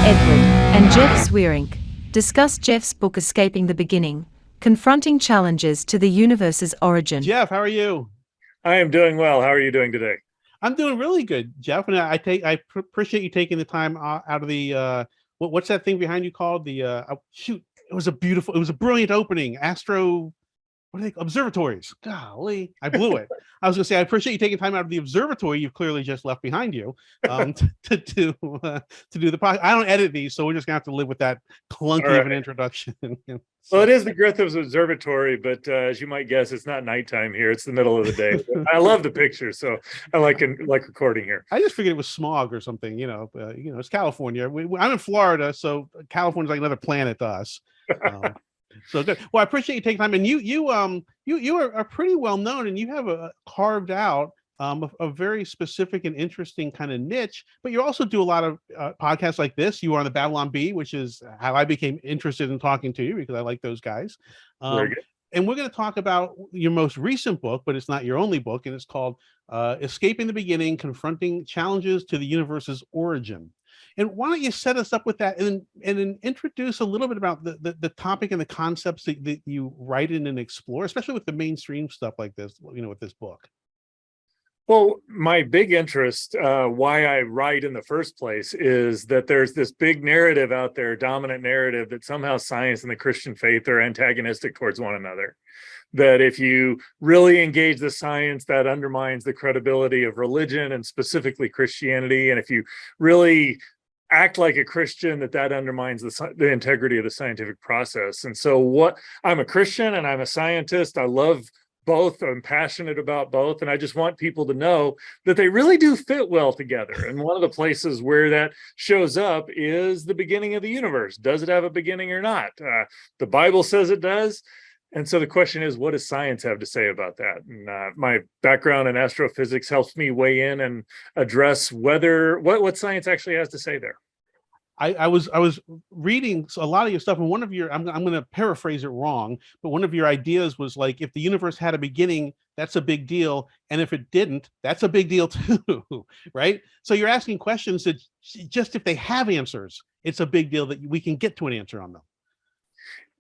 Edward, and Jeff Zweerink discuss Jeff's book Escaping the Beginning, Confronting Challenges to the Universe's Origin. Jeff, how are you? I am doing well. How are you doing today? I'm doing really good, Jeff. And I appreciate you taking the time out of the what's that thing behind you called shoot? It was a brilliant opening. What are they? Observatories. Golly, I blew it. I was going to say I appreciate you taking time out of the observatory you've clearly just left behind you to do the podcast. I don't edit these, so we're just going to have to live with that clunky of an introduction. Well, it is the Griffiths Observatory, but as you might guess, it's not nighttime here. It's the middle of the day. I love the pictures, so I like recording here. I just figured it was smog or something. It's California. I'm in Florida, so California's like another planet to us. So good. Well, I appreciate you taking time, and you are pretty well known, and you have carved out a very specific and interesting kind of niche. But you also do a lot of podcasts like this. You are on the Babylon Bee, which is how I became interested in talking to you because I like those guys. Very good. And we're going to talk about your most recent book, but it's not your only book, and it's called "Escaping the Beginning: Confronting Challenges to the Universe's Origin." And why don't you set us up with that and then introduce a little bit about the topic and the concepts that you write in and explore, especially with the mainstream stuff like this, with this book. Well, my big interest, why I write in the first place, is that there's this big narrative out there, dominant narrative, that somehow science and the Christian faith are antagonistic towards one another. That if you really engage the science, that undermines the credibility of religion and specifically Christianity. And if you really act like a Christian, that undermines the integrity of the scientific process. And so I'm a Christian and I'm a scientist. I love both. I'm passionate about both. And I just want people to know that they really do fit well together. And one of the places where that shows up is the beginning of the universe. Does it have a beginning or not? The Bible says it does. And so the question is, what does science have to say about that? And my background in astrophysics helps me weigh in and address what science actually has to say there. I was reading a lot of your stuff, and one of your I'm going to paraphrase it wrong, but one of your ideas was like, if the universe had a beginning, that's a big deal, and if it didn't, that's a big deal too, right? So you're asking questions that just if they have answers, it's a big deal that we can get to an answer on them.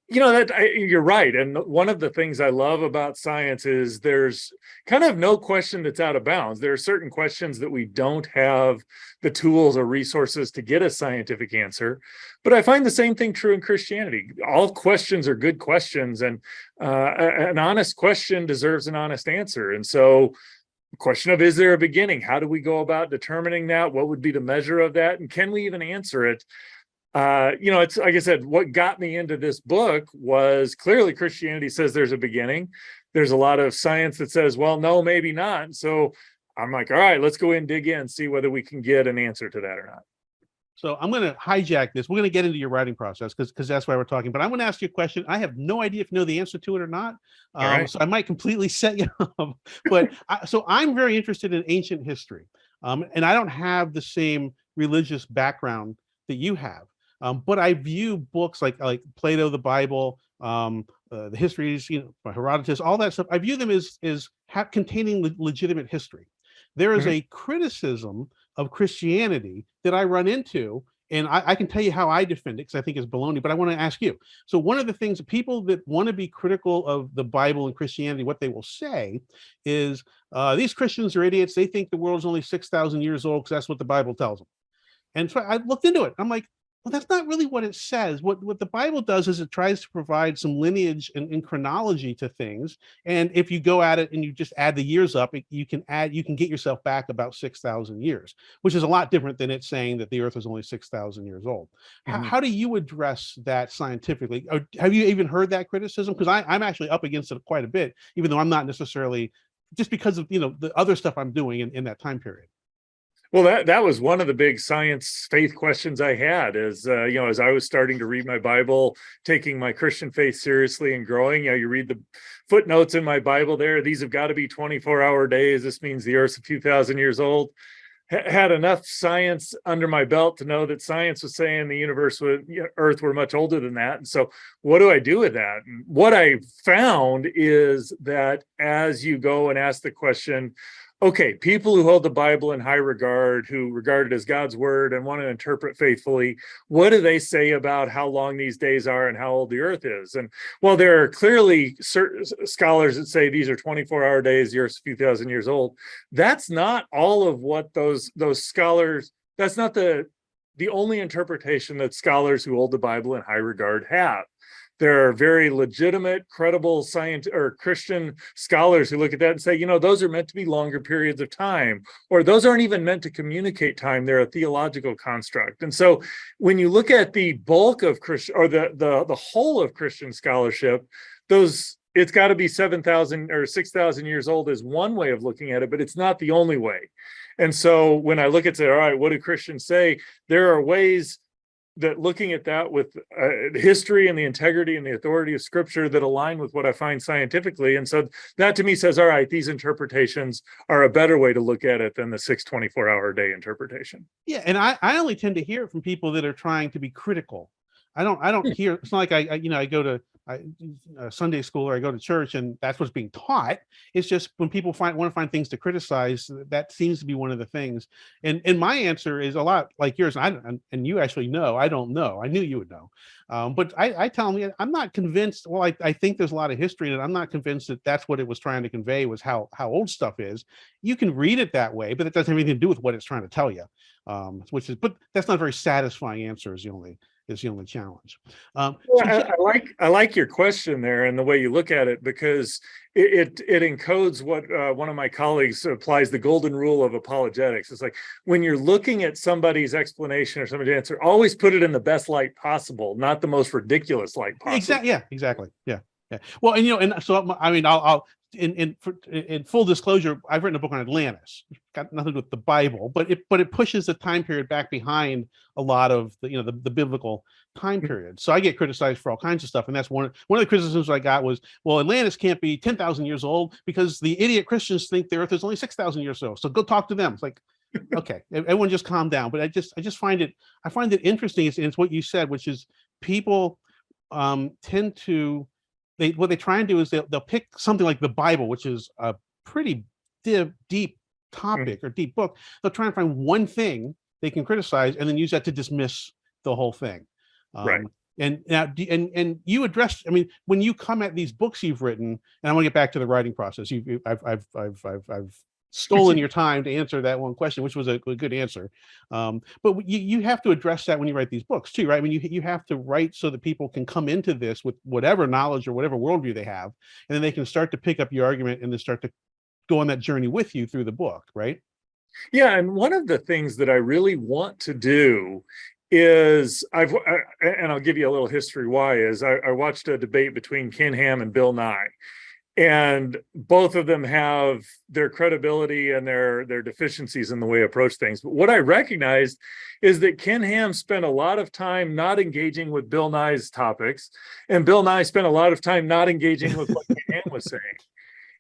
You're right. And one of the things I love about science is there's kind of no question that's out of bounds. There are certain questions that we don't have the tools or resources to get a scientific answer. But I find the same thing true in Christianity. All questions are good questions, and an honest question deserves an honest answer. And so the question of, is there a beginning? How do we go about determining that? What would be the measure of that? And can we even answer it? It's like I said, what got me into this book was clearly Christianity says there's a beginning. There's a lot of science that says, well, no, maybe not. So I'm like, all right, let's go in and dig in and see whether we can get an answer to that or not. So I'm going to hijack this. We're going to get into your writing process because that's why we're talking. But I'm going to ask you a question. I have no idea if you know the answer to it or not. Right. So I might completely set you up. But I'm very interested in ancient history. And I don't have the same religious background that you have. But I view books like Plato, the Bible, the histories, by Herodotus, all that stuff. I view them as containing legitimate history. There is a criticism of Christianity that I run into, and I can tell you how I defend it because I think it's baloney. But I want to ask you. So one of the things people that want to be critical of the Bible and Christianity, what they will say is these Christians are idiots. They think the world's only 6,000 years old because that's what the Bible tells them. And so I looked into it. I'm like, well, that's not really what it says. What the Bible does is it tries to provide some lineage and chronology to things. And if you go at it and you just add the years up, you can get yourself back about 6,000 years, which is a lot different than it saying that the earth is only 6,000 years old. Mm-hmm. How do you address that scientifically? Or have you even heard that criticism? Because I'm actually up against it quite a bit, even though I'm not necessarily, just because of, the other stuff I'm doing in that time period. Well, that was one of the big science faith questions I had is, as I was starting to read my Bible, taking my Christian faith seriously and growing, you read the footnotes in my Bible there. These have got to be 24-hour days. This means the earth's a few thousand years old. Had enough science under my belt to know that science was saying the universe, Earth were much older than that. And so what do I do with that? And what I found is that as you go and ask the question, okay, people who hold the Bible in high regard, who regard it as God's word and want to interpret faithfully, what do they say about how long these days are and how old the earth is? And while there are clearly certain scholars that say these are 24-hour days, the earth's a few thousand years old, that's not all of what those scholars, that's not the only interpretation that scholars who hold the Bible in high regard have. There are very legitimate, credible science or Christian scholars who look at that and say, you know, those are meant to be longer periods of time, or those aren't even meant to communicate time. They're a theological construct. And so when you look at the bulk of Christian, or the whole of Christian scholarship, it's got to be 7,000 or 6,000 years old is one way of looking at it, but it's not the only way. And so when I look at it, all right, what do Christians say? There are ways that looking at that with history and the integrity and the authority of scripture that align with what I find scientifically. And so that to me says, all right, these interpretations are a better way to look at it than the 6 24-hour day interpretation. Yeah. And I only tend to hear it from people that are trying to be critical. I don't hear, it's not like I go to Sunday school or I go to church and that's what's being taught. It's just when people want to find things to criticize, that seems to be one of the things. And my answer is a lot like yours. And you actually know, I don't know. I knew you would know. But I tell them, I'm not convinced. Well, I think there's a lot of history in it. I'm not convinced that that's what it was trying to convey, was how old stuff is. You can read it that way, but it doesn't have anything to do with what it's trying to tell you. But that's not a very satisfying answer is the only challenge. I like your question there and the way you look at it, because it encodes what one of my colleagues applies the golden rule of apologetics. It's like when you're looking at somebody's explanation or somebody's answer, always put it in the best light possible, not the most ridiculous light possible. Exactly. Yeah. Exactly. Yeah. Yeah. Well, and so I mean, I'll in full disclosure, I've written a book on Atlantis. It's got nothing to do with the Bible, but it pushes the time period back behind a lot of the biblical time period. So I get criticized for all kinds of stuff, and that's one of the criticisms I got was, well, Atlantis can't be 10,000 years old because the idiot Christians think the Earth is only 6,000 years old. So go talk to them. It's like, okay, everyone just calm down. But I just find it interesting. It's what you said, which is people tend to. What they try and do is they'll pick something like the Bible, which is a pretty deep topic or deep book. They'll try and find one thing they can criticize and then use that to dismiss the whole thing. Right. And now, and you addressed. I mean, when you come at these books you've written, and I want to get back to the writing process. I've stolen your time to answer that one question, which was a good answer. But you have to address that when you write these books too, right? I mean, you have to write so that people can come into this with whatever knowledge or whatever worldview they have, and then they can start to pick up your argument and then start to go on that journey with you through the book, right? Yeah, and one of the things that I really want to do is and I'll give you a little history why is I watched a debate between Ken Ham and Bill Nye. And both of them have their credibility and their deficiencies in the way they approach things. But what I recognized is that Ken Ham spent a lot of time not engaging with Bill Nye's topics, and Bill Nye spent a lot of time not engaging with what Ken Ham was saying.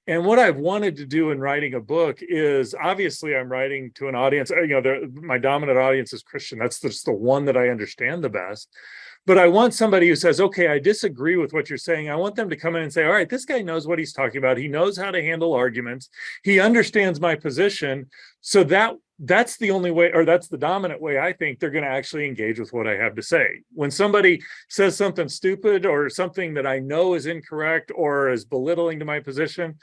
And what I've wanted to do in writing a book is, obviously I'm writing to an audience, my dominant audience is Christian. That's just the one that I understand the best. But I want somebody who says, okay, I disagree with what you're saying. I want them to come in and say, all right, this guy knows what he's talking about. He knows how to handle arguments. He understands my position. So that's the only way, or that's the dominant way I think they're going to actually engage with what I have to say. When somebody says something stupid or something that I know is incorrect or is belittling to my position,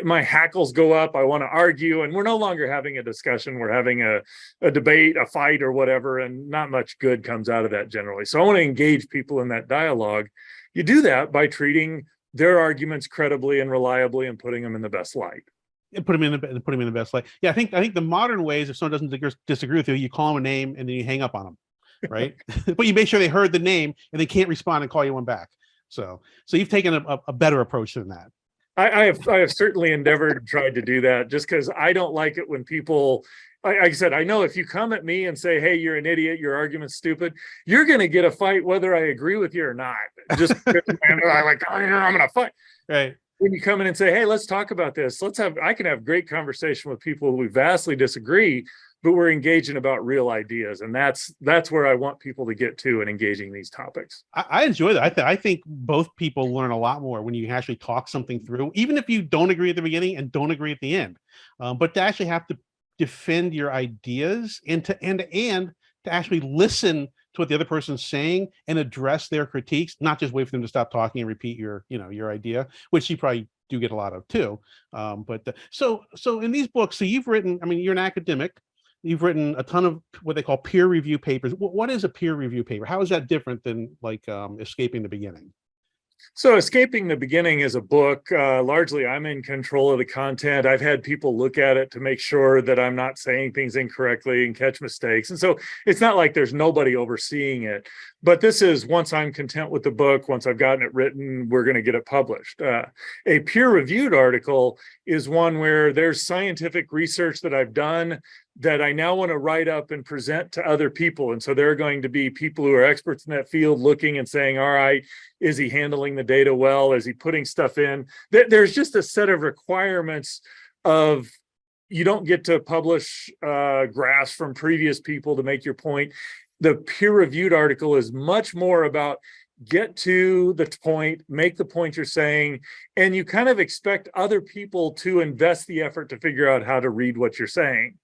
my hackles go up. I want to argue, and we're no longer having a discussion. We're having a debate, a fight or whatever, and not much good comes out of that generally. So I want to engage people in that dialogue. You do that by treating their arguments credibly and reliably and putting them in the best light. And put him in the best light. Yeah, I think the modern ways, if someone doesn't disagree with you, you call them a name and then you hang up on them, right? But you make sure they heard the name and they can't respond and call you one back. So you've taken a better approach than that. I have certainly endeavored and tried to do that, just because I don't like it when people, like I said, I know if you come at me and say, hey, you're an idiot, your argument's stupid, you're going to get a fight whether I agree with you or not. Just I'm going to fight. Right. When you come in and say, hey, let's talk about this. I can have great conversation with people who vastly disagree, but we're engaging about real ideas. And that's where I want people to get to in engaging these topics. I enjoy that. I think both people learn a lot more when you actually talk something through, even if you don't agree at the beginning and don't agree at the end. But to actually have to defend your ideas and to actually listen to what the other person's saying and address their critiques, not just wait for them to stop talking and repeat your idea, which you probably do get a lot of too. So in these books, so you've written, I mean, you're an academic, you've written a ton of what they call peer review papers. What is a peer review paper? How is that different than like Escaping the Beginning? So Escaping the Beginning is a book. Largely, I'm in control of the content. I've had people look at it to make sure that I'm not saying things incorrectly and catch mistakes. And so it's not like there's nobody overseeing it. But this is, once I'm content with the book, once I've gotten it written, we're going to get it published. A peer-reviewed article is one where there's scientific research that I've done that I now want to write up and present to other people. And so there are going to be people who are experts in that field looking and saying, all right, is he handling the data well? Is he putting stuff in? There's just a set of requirements of, you don't get to publish graphs from previous people to make your point. The peer-reviewed article is much more about get to the point, make the point you're saying, and you kind of expect other people to invest the effort to figure out how to read what you're saying.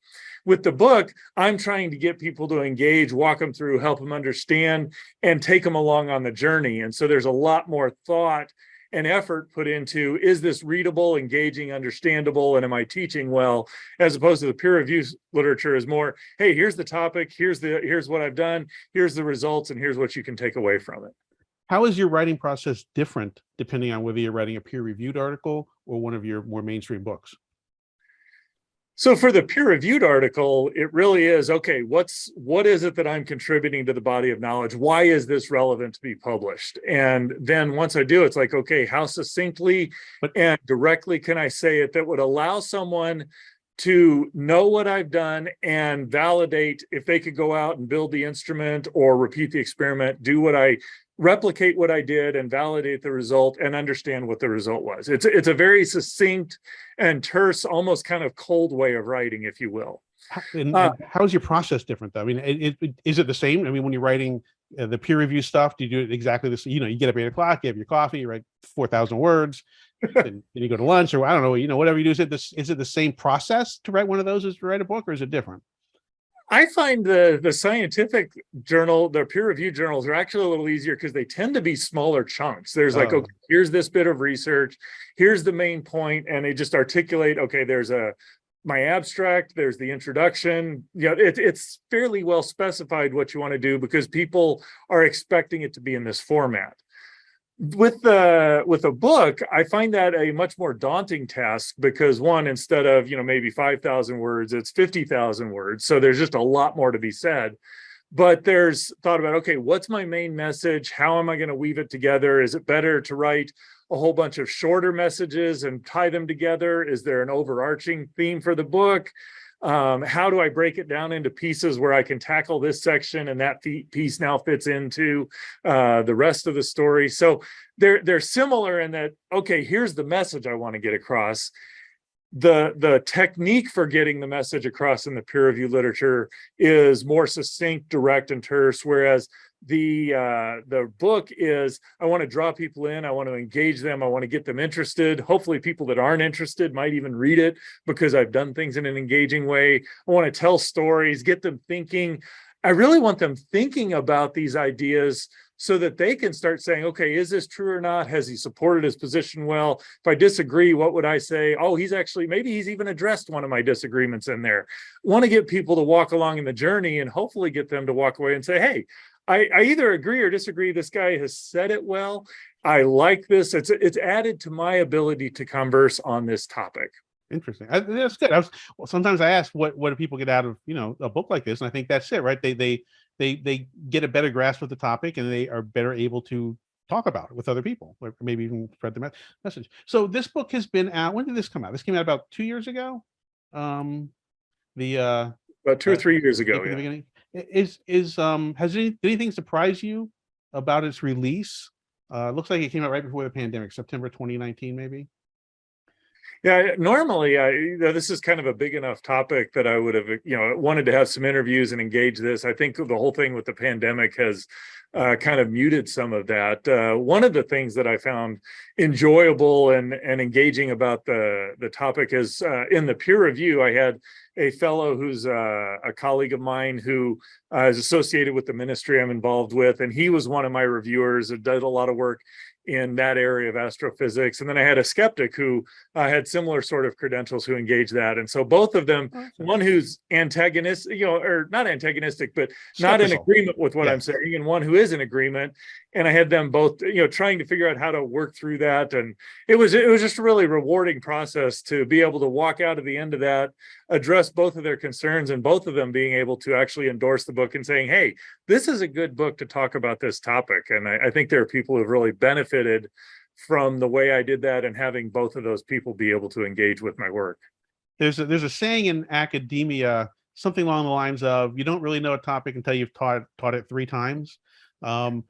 With the book, I'm trying to get people to engage, walk them through, help them understand, and take them along on the journey. And so there's a lot more thought and effort put into, is this readable, engaging, understandable, and am I teaching well? As opposed to the peer review literature is more, hey, here's the topic, here's what I've done, here's the results, and here's what you can take away from it. How is your writing process different depending on whether you're writing a peer-reviewed article or one of your more mainstream books? So for the peer-reviewed article, it really is, okay, what is it that I'm contributing to the body of knowledge? Why is this relevant to be published? And then once I do, it's like, okay, how succinctly and directly can I say it that would allow someone to know what I've done and validate if they could go out and build the instrument or repeat the experiment, replicate what I did and validate the result and understand what the result was. It's a very succinct and terse, almost kind of cold way of writing, if you will. And how is your process different though? I mean, is it the same? I mean, when you're writing the peer review stuff, do you do it exactly this? You get up at 8 o'clock, you have your coffee, you write 4,000 words, and you go to lunch, or I don't know, whatever you do. Is it the same process to write one of those as to write a book, or is it different? I find the scientific journal, the peer review journals, are actually a little easier because they tend to be smaller chunks. There's like, okay, here's this bit of research, here's the main point, and they just articulate, okay, there's my abstract, there's the introduction. It's fairly well specified what you want to do because people are expecting it to be in this format. With a book, I find that a much more daunting task because one, instead of maybe 5,000 words, it's 50,000 words. So there's just a lot more to be said. But there's thought about, okay, what's my main message? How am I going to weave it together? Is it better to write a whole bunch of shorter messages and tie them together? Is there an overarching theme for the book? How do I break it down into pieces where I can tackle this section and that piece now fits into the rest of the story? So they're similar in that, okay, here's the message I want to get across. The technique for getting the message across in the peer review literature is more succinct, direct, and terse, whereas the book is, I want to draw people in, I want to engage them, I want to get them interested. Hopefully people that aren't interested might even read it because I've done things in an engaging way. I want to tell stories, get them thinking. I really want them thinking about these ideas so that they can start saying, okay, is this true or not? Has he supported his position well? If I disagree, what would I say? Oh, maybe he's even addressed one of my disagreements in there. I want to get people to walk along in the journey and hopefully get them to walk away and say, hey, I either agree or disagree. This guy has said it well. I like this. It's added to my ability to converse on this topic. Interesting. That's good. Sometimes I ask, what do people get out of a book like this? And I think that's it, right? They get a better grasp of the topic, and they are better able to talk about it with other people, or maybe even spread the message. So this book has been out. When did this come out? This came out about 2 years ago. About 2 or 3 years ago. Yeah. Beginning. Has anything surprised you about its release? Looks like it came out right before the pandemic, September 2019, maybe. Yeah, normally this is kind of a big enough topic that I would have, wanted to have some interviews and engage this. I think the whole thing with the pandemic has kind of muted some of that. One of the things that I found enjoyable and engaging about the topic is in the peer review, I had a fellow who's a colleague of mine who is associated with the ministry I'm involved with, and he was one of my reviewers and did a lot of work in that area of astrophysics. And then I had a skeptic who had similar sort of credentials who engaged that. And so both of them, one who's antagonistic, or not antagonistic, but not in agreement with what I'm saying, and one who is in agreement. And I had them both, trying to figure out how to work through that. And it was just a really rewarding process to be able to walk out of the end of that, address both of their concerns, and both of them being able to actually endorse the book and saying, hey, this is a good book to talk about this topic. And I think there are people who've really benefited from the way I did that and having both of those people be able to engage with my work. There's a saying in academia, something along the lines of, you don't really know a topic until you've taught it 3 times. Do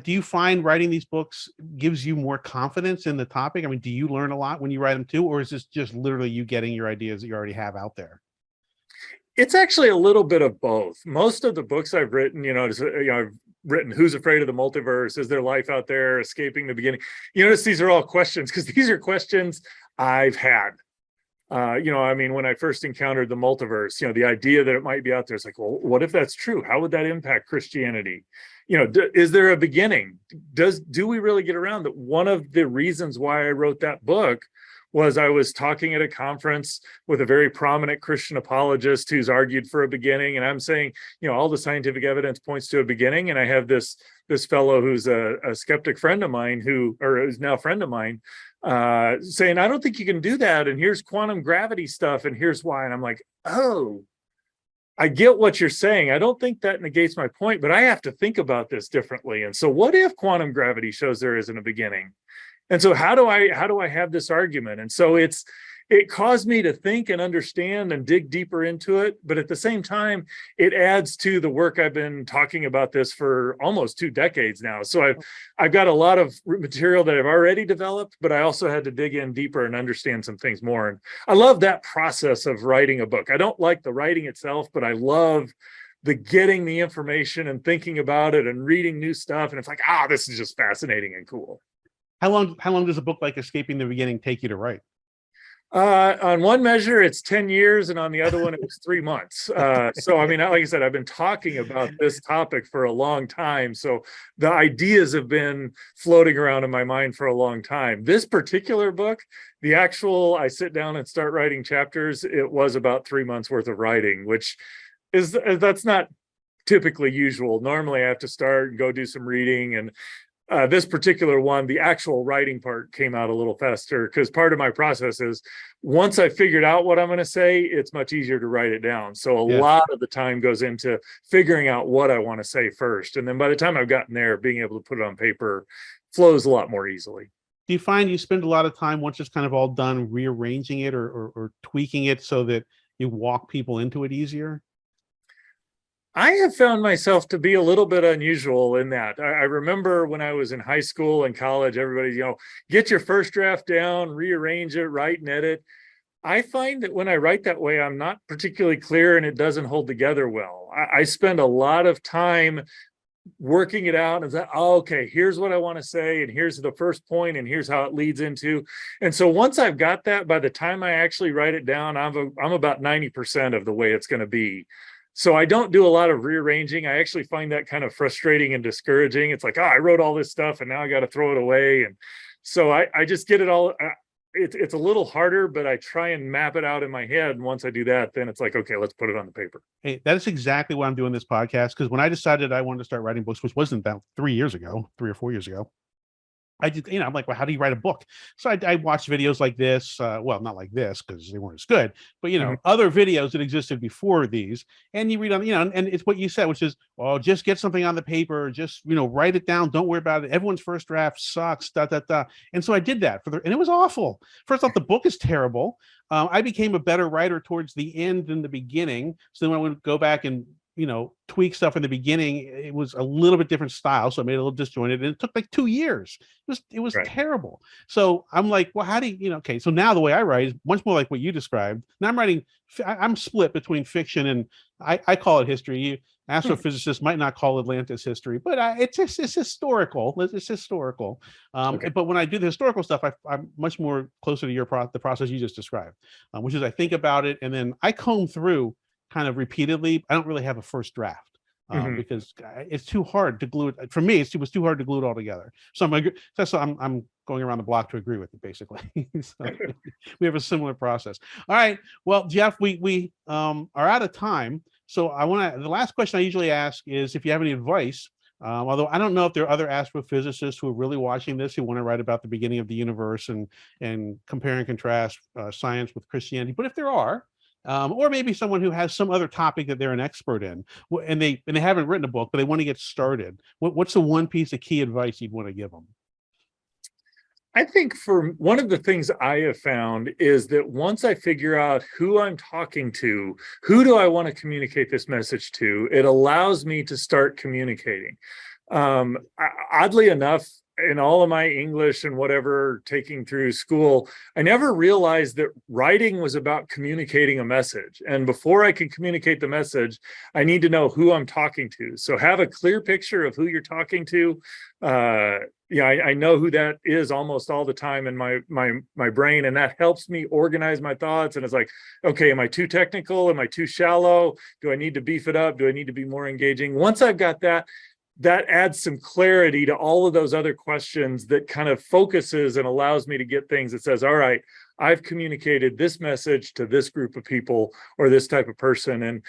you find writing these books gives you more confidence in the topic? I mean, do you learn a lot when you write them too, or is this just literally you getting your ideas that you already have out there? It's actually a little bit of both. Most of the books I've written, I've written Who's Afraid of the Multiverse? Is There Life Out There? Escaping the Beginning. You notice these are all questions because these are questions I've had. When I first encountered the multiverse, the idea that it might be out there, it's like, well, what if that's true? How would that impact Christianity? Is there a beginning? Do we really get around that? One of the reasons why I wrote that book was I was talking at a conference with a very prominent Christian apologist who's argued for a beginning. And I'm saying, all the scientific evidence points to a beginning. And I have this fellow who's a skeptic friend of mine who's now a friend of mine, saying, I don't think you can do that. And here's quantum gravity stuff. And here's why. And I'm like, oh, I get what you're saying. I don't think that negates my point, but I have to think about this differently. And so what if quantum gravity shows there isn't a beginning? And so how do I have this argument? And so it caused me to think and understand and dig deeper into it. But at the same time, it adds to the work I've been talking about this for almost 2 decades now. So I've got a lot of material that I've already developed, but I also had to dig in deeper and understand some things more. And I love that process of writing a book. I don't like the writing itself, but I love the getting the information and thinking about it and reading new stuff. And it's like, this is just fascinating and cool. How long does a book like Escaping the Beginning take you to write? On one measure, it's 10 years, and on the other one, it was 3 months. So, like I said, I've been talking about this topic for a long time. So the ideas have been floating around in my mind for a long time. This particular book, I sit down and start writing chapters. It was about 3 months worth of writing, that's not typically usual. Normally, I have to start and go do some reading, and this particular one, the actual writing part came out a little faster because part of my process is once I figured out what I'm going to say, it's much easier to write it down. So a lot of the time goes into figuring out what I want to say first. And then by the time I've gotten there, being able to put it on paper flows a lot more easily. Do you find you spend a lot of time once it's kind of all done rearranging it or tweaking it so that you walk people into it easier? I have found myself to be a little bit unusual in that. I remember when I was in high school and college, everybody, get your first draft down, rearrange it, write and edit. I find that when I write that way, I'm not particularly clear and it doesn't hold together well. I spend a lot of time working it out and say, okay, here's what I want to say, and here's the first point, and here's how it leads into. And so once I've got that, by the time I actually write it down, I'm about 90% of the way it's going to be. So I don't do a lot of rearranging. I actually find that kind of frustrating and discouraging. It's like, I wrote all this stuff and now I got to throw it away. And so I just get it all. It's a little harder, but I try and map it out in my head. And once I do that, then it's like, okay, let's put it on the paper. Hey, that is exactly why I'm doing this podcast. Because when I decided I wanted to start writing books, which wasn't about 3 or 4 years ago, I did, I'm like, well, how do you write a book? So I watched videos like this. Well, not like this because they weren't as good, but other videos that existed before these. And you read on, and it's what you said, which is, well, just get something on the paper, just write it down. Don't worry about it. Everyone's first draft sucks. And so I did that and it was awful. First off, the book is terrible. I became a better writer towards the end than the beginning. So then when I would go back and tweak stuff in the beginning. It was a little bit different style, so I made it a little disjointed, and it took like 2 years. It was Right. terrible. So I'm like, well, how do you, okay? So now the way I write is much more like what you described. Now I'm writing. I'm split between fiction and I call it history. Astrophysicists might not call Atlantis history, but it's historical. It's historical. Okay. But when I do the historical stuff, I'm much more closer to the process you just described, which is I think about it and then I comb through kind of repeatedly. I don't really have a first draft because it's too hard to glue it. For me, it was too hard to glue it all together. So I'm going around the block to agree with it, basically. So we have a similar process. All right. Well, Jeff, we are out of time. So the last question I usually ask is if you have any advice. Although I don't know if there are other astrophysicists who are really watching this who want to write about the beginning of the universe and compare and contrast science with Christianity. But if there are, or maybe someone who has some other topic that they're an expert in, and they haven't written a book, but they want to get started. What's the one piece of key advice you'd want to give them? I think for one of the things I have found is that once I figure out who I'm talking to, who do I want to communicate this message to, it allows me to start communicating. Oddly enough, in all of my English and whatever taking through school, I never realized that writing was about communicating a message. And before I can communicate the message, I need to know who I'm talking to. So have a clear picture of who you're talking to. I know who that is almost all the time in my brain, and that helps me organize my thoughts. And it's like, okay, am I too technical? Am I too shallow? Do I need to beef it up? Do I need to be more engaging? Once I've got that adds some clarity to all of those other questions that kind of focuses and allows me to get things that says, all right, I've communicated this message to this group of people or this type of person. And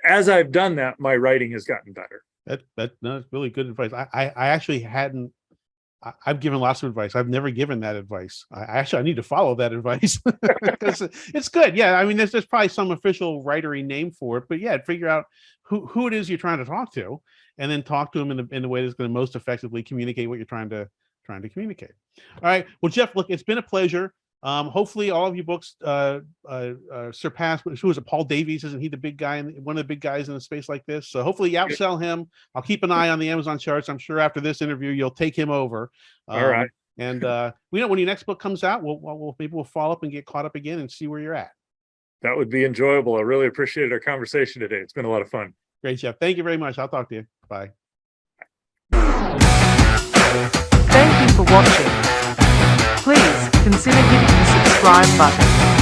as I've done that, my writing has gotten better. That's really good advice. I actually hadn't. I've given lots of advice. I've never given that advice. I need to follow that advice because it's good. Yeah, I mean, there's probably some official writery name for it, but yeah, figure out who it is you're trying to talk to, and then talk to them in the way that's going to most effectively communicate what you're trying to communicate. All right. Well, Jeff, look, it's been a pleasure. Hopefully all of your books surpass, who is it, Paul Davies? Isn't he the big guy, one of the big guys in a space like this? So hopefully you outsell him. I'll keep an eye on the Amazon charts. I'm sure after this interview, you'll take him over. All right. And we know when your next book comes out, maybe we'll follow up and get caught up again and see where you're at. That would be enjoyable. I really appreciated our conversation today. It's been a lot of fun. Great, Jeff. Thank you very much. I'll talk to you. Bye. Thank you for watching. Please consider hitting the subscribe button.